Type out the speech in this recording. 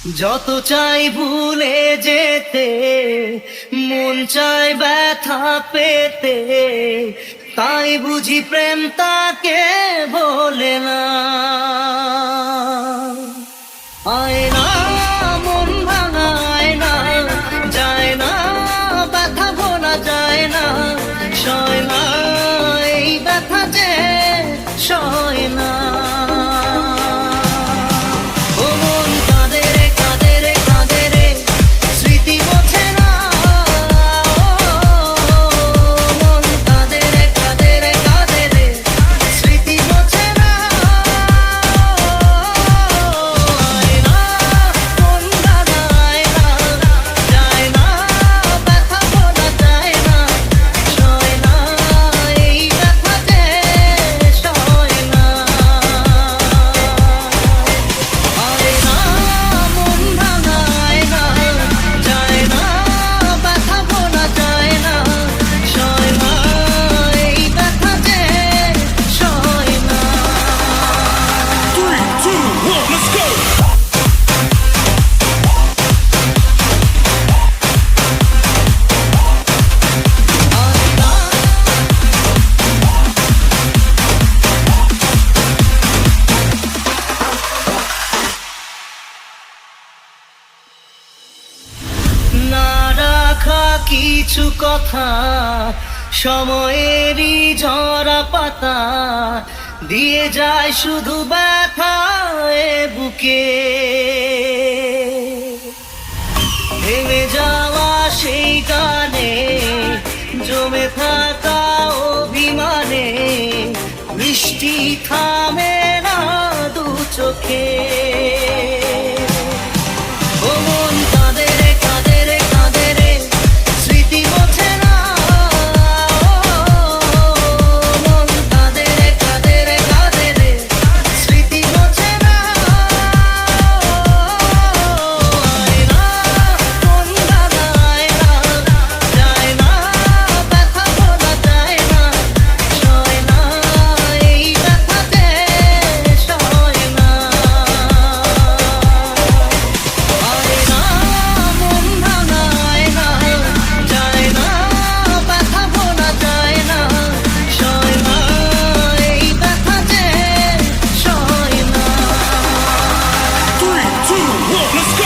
যত চাই ভুলে যেতে, মন চায় ব্যথা পেতে, তাই বুঝি প্রেম তাকে বলে না। আয়না মন ভাঙা আয়না, যায় না ব্যথা ভোলা যায় না, সয় না এই ব্যথা যে সয় না। না রাখা কিছু কথা, সময়েরই ঝরা পাতা, দিয়ে যায় শুধু ব্যথা এ বুকে। ভেঙে যাওয়া সেই গানে, জমে থাকা অভিমানে, বৃষ্টি থামে না দু চোখে। Let's go!